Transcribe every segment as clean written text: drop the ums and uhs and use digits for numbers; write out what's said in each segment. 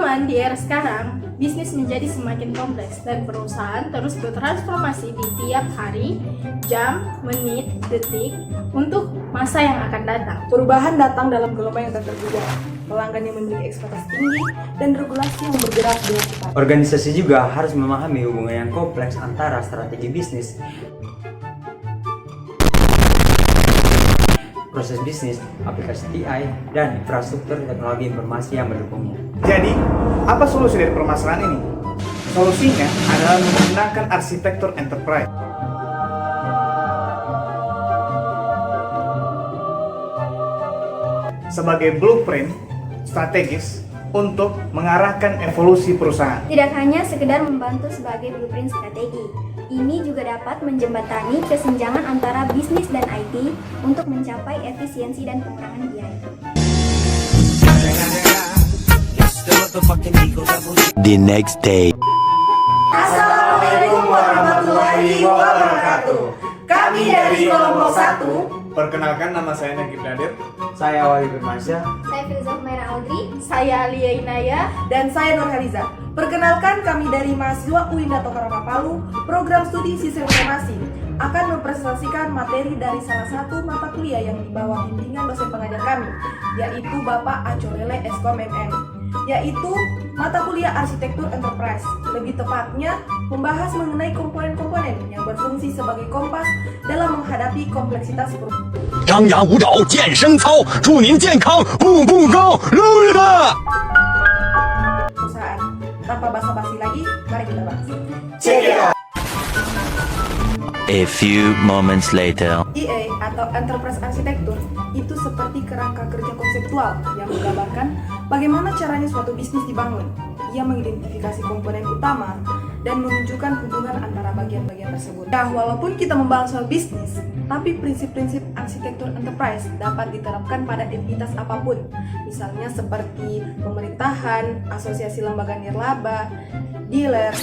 Cuman di era sekarang, bisnis menjadi semakin kompleks dan perusahaan terus bertransformasi di tiap hari, jam, menit, detik untuk masa yang akan datang. Perubahan datang dalam gelombang yang tak terduga, pelanggan yang memiliki ekspektasi tinggi, dan regulasi yang bergerak dengan cepat. Organisasi juga harus memahami hubungan yang kompleks antara strategi bisnis, proses bisnis, aplikasi TI, dan infrastruktur teknologi informasi yang mendukungnya. Jadi, apa solusi dari permasalahan ini? Solusinya adalah menggunakan arsitektur enterprise. Sebagai blueprint strategis untuk mengarahkan evolusi perusahaan. Tidak hanya sekedar membantu sebagai blueprint strategi, ini juga dapat menjembatani kesenjangan antara bisnis dan IT untuk mencapai efisiensi dan pengurangan biaya. The next day. Assalamualaikum warahmatullahi wabarakatuh. Kami dari kelompok 1. Perkenalkan, nama saya Nagib Nadir. Saya Wali Firmansyah. Saya Firza Humaira Audrey. Saya Alia Inaya. Dan saya Nur Haliza. Perkenalkan, kami dari mahasiswa UIN Dato Karama Palu, program studi Sistem Informasi, akan mempresentasikan materi dari salah satu mata kuliah yang di bawah bimbingan dosen pengajar kami, yaitu Bapak Acolele Eskom MM, yaitu mata kuliah Arsitektur Enterprise. Lebih tepatnya, membahas mengenai komponen-komponen yang berfungsi sebagai kompas dalam menghadapi kompleksitas perusahaan. 张牙舞爪健身操，祝您健康步步高，乐乐。 Tanpa basa-basi lagi, mari kita bahas. Check it out. A few moments later. EA atau Enterprise Architecture itu seperti kerangka kerja konseptual yang menggambarkan bagaimana caranya suatu bisnis dibangun. Ia mengidentifikasi komponen utama dan menunjukkan hubungan antara bagian-bagian tersebut. Nah, walaupun kita membahas soal bisnis, tapi prinsip-prinsip arsitektur enterprise dapat diterapkan pada entitas apapun. Misalnya seperti pemerintahan, asosiasi lembaga nirlaba, dealer.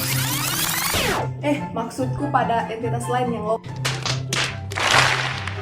Maksudku pada entitas lain yang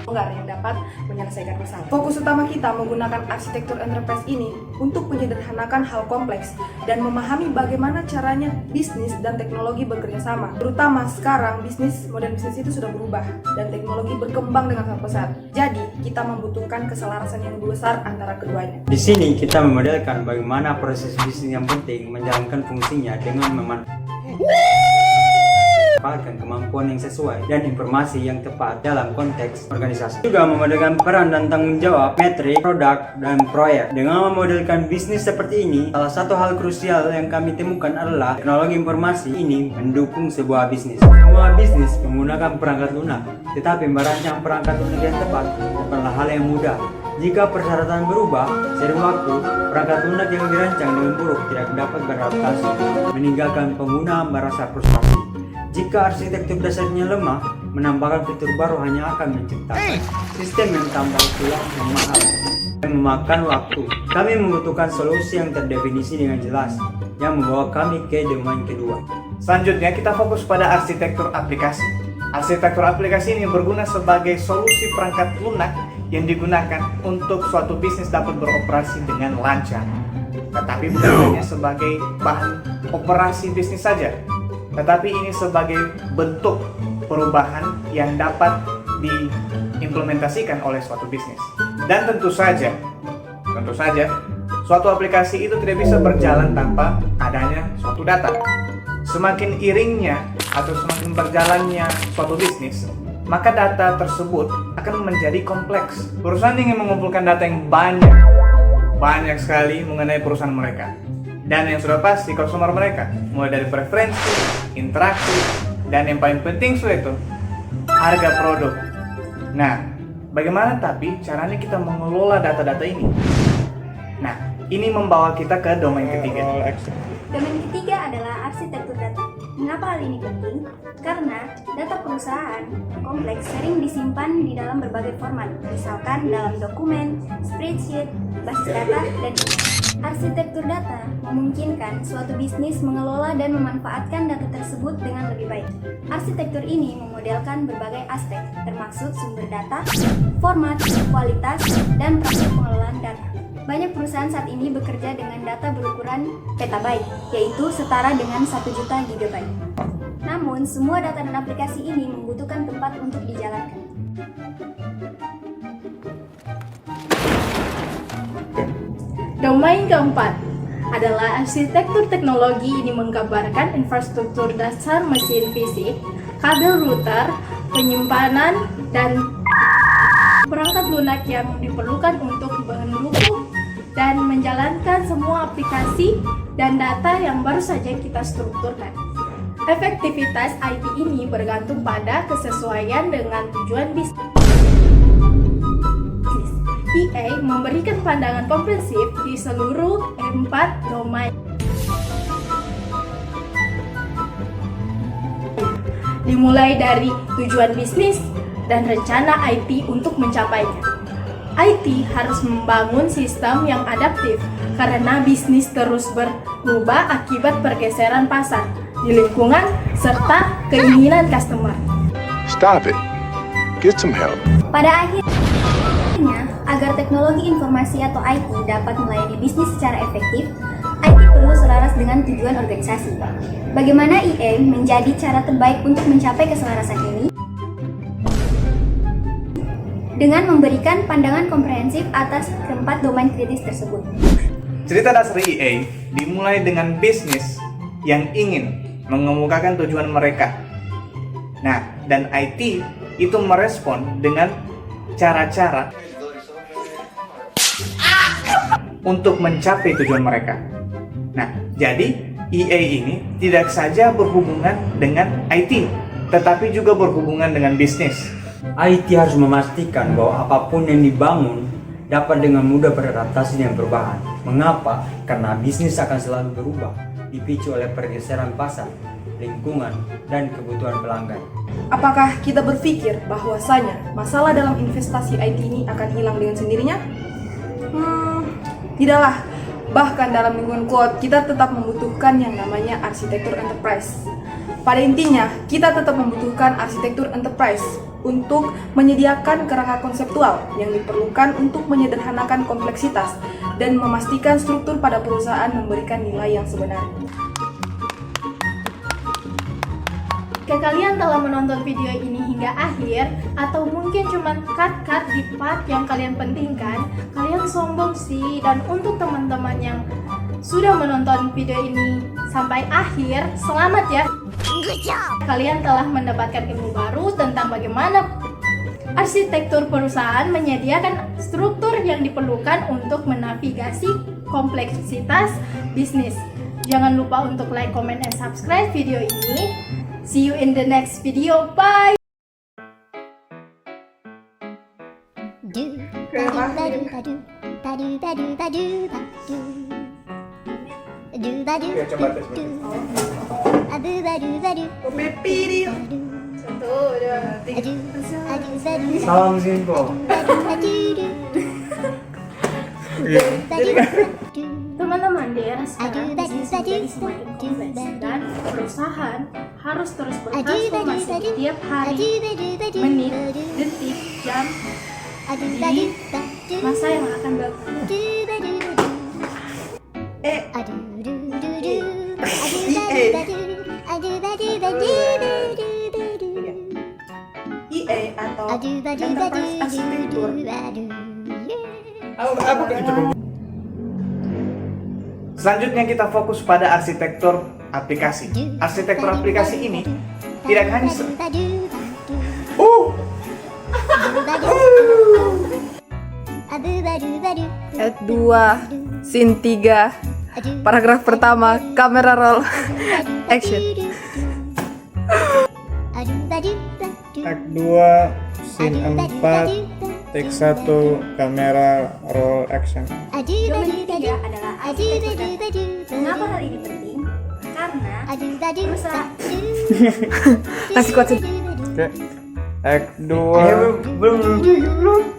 longgar yang dapat menyelesaikan masalah. Fokus utama kita menggunakan arsitektur enterprise ini untuk menyederhanakan hal kompleks dan memahami bagaimana caranya bisnis dan teknologi bekerja sama. Terutama sekarang modern bisnis itu sudah berubah dan teknologi berkembang dengan sangat pesat. Jadi, kita membutuhkan keselarasan yang besar antara keduanya. Di sini kita memodelkan bagaimana proses bisnis yang penting menjalankan fungsinya dengan memanfaatkan kemampuan yang sesuai dan informasi yang tepat dalam konteks organisasi. Juga memodelkan peran dan tanggung jawab, metrik, produk, dan proyek. Dengan memodelkan bisnis seperti ini, salah satu hal krusial yang kami temukan adalah teknologi informasi ini mendukung sebuah bisnis. Semua bisnis menggunakan perangkat lunak, tetapi merancang perangkat lunak yang tepat bukanlah hal yang mudah. Jika persyaratan berubah seiring waktu, perangkat lunak yang dirancang dengan buruk tidak dapat beradaptasi, meninggalkan pengguna merasa frustasi. Jika arsitektur dasarnya lemah, menambahkan fitur baru hanya akan menciptakan sistem yang tambah tulang yang mahal dan memakan waktu. Kami membutuhkan solusi yang terdefinisi dengan jelas, yang membawa kami ke domain kedua. Selanjutnya, kita fokus pada arsitektur aplikasi. Arsitektur aplikasi ini berguna sebagai solusi perangkat lunak yang digunakan untuk suatu bisnis dapat beroperasi dengan lancar. Tetapi bukan hanya sebagai bahan operasi bisnis saja, tetapi ini sebagai bentuk perubahan yang dapat diimplementasikan oleh suatu bisnis. Dan tentu saja, suatu aplikasi itu tidak bisa berjalan tanpa adanya suatu data. Semakin iringnya atau semakin berjalannya suatu bisnis, maka data tersebut akan menjadi kompleks. Perusahaan ingin mengumpulkan data yang banyak sekali mengenai perusahaan mereka. Dan yang sudah pasti konsumer mereka, mulai dari preferensi, interaksi, dan yang paling penting itu harga produk. Nah, bagaimana tapi caranya kita mengelola data-data ini? Nah, ini membawa kita ke domain ketiga. Domain ketiga adalah arsitektur data. Mengapa hal ini penting? Karena data perusahaan kompleks sering disimpan di dalam berbagai format, misalkan dalam dokumen, spreadsheet, basis data, dan arsitektur data memungkinkan suatu bisnis mengelola dan memanfaatkan data tersebut dengan lebih baik. Arsitektur ini memodelkan berbagai aspek, termasuk sumber data, format, kualitas, dan proses pengelolaan data. Banyak perusahaan saat ini bekerja dengan data berukuran petabyte, yaitu setara dengan 1 juta gigabyte. Namun, semua data dan aplikasi ini membutuhkan tempat untuk dijalankan. Domain keempat adalah arsitektur teknologi. Ini menggambarkan infrastruktur dasar mesin fisik, kabel router, penyimpanan, dan perangkat lunak yang diperlukan untuk mendukung dan menjalankan semua aplikasi dan data yang baru saja kita strukturkan. Efektivitas IT ini bergantung pada kesesuaian dengan tujuan bisnis. EA memberikan pandangan komprehensif di seluruh 4 domain. Dimulai dari tujuan bisnis dan rencana IT untuk mencapainya. IT harus membangun sistem yang adaptif karena bisnis terus berubah akibat pergeseran pasar di lingkungan serta keinginan customer. Stop it. Get some help. Pada akhirnya, agar teknologi informasi atau IT dapat melayani bisnis secara efektif, IT perlu selaras dengan tujuan organisasi. Bagaimana EA menjadi cara terbaik untuk mencapai keselarasan ini? Dengan memberikan pandangan komprehensif atas keempat domain kritis tersebut. Cerita dasar EA dimulai dengan bisnis yang ingin mengemukakan tujuan mereka. Nah, dan IT itu merespon dengan cara-cara untuk mencapai tujuan mereka. Nah, jadi EA ini tidak saja berhubungan dengan IT, tetapi juga berhubungan dengan bisnis. IT harus memastikan bahwa apapun yang dibangun dapat dengan mudah beradaptasi dengan perubahan. Mengapa? Karena bisnis akan selalu berubah, dipicu oleh pergeseran pasar, lingkungan, dan kebutuhan pelanggan. Apakah kita berpikir bahwasanya masalah dalam investasi IT ini akan hilang dengan sendirinya? Tidaklah. Bahkan dalam lingkungan cloud, kita tetap membutuhkan yang namanya arsitektur enterprise. Pada intinya, kita tetap membutuhkan arsitektur enterprise untuk menyediakan kerangka konseptual yang diperlukan untuk menyederhanakan kompleksitas dan memastikan struktur pada perusahaan memberikan nilai yang sebenarnya. Jika kalian telah menonton video ini hingga akhir, atau mungkin cuma cut-cut di part yang kalian pentingkan, kalian sombong sih. Dan untuk teman-teman yang sudah menonton video ini sampai akhir, selamat ya. Kalian telah mendapatkan ilmu baru tentang bagaimana arsitektur perusahaan menyediakan struktur yang diperlukan untuk menavigasi kompleksitas bisnis. Jangan lupa untuk like, comment, and subscribe video ini. See you in the next video. Bye! Oke, coba tes. Satu, dua, tiga. Salam Simpo. Teman-teman, di era sekarang bisnis menjadi semakin kompleks dan perusahaan harus terus bertransformasi setiap hari, menit, detik, jam di masa yang akan datang. EA atau Enterprise Arsitektur. Selanjutnya kita fokus pada arsitektur aplikasi. Arsitektur aplikasi ini tidak hanya Act 2, Scene 3, paragraf pertama, kamera roll, action. Act 2, Scene 4, Take 1, kamera roll action. Domain ketiga adalah arsitektur data. Mengapa hal ini penting? Karena perusahaan Kasih kuat sih. Oke. Act 2. Belum.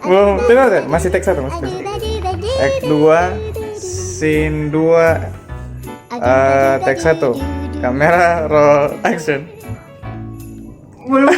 Belum, tidak ada. Masih take 1, masih take 1. Act 2, Scene 2, take 1, kamera roll action. Belum.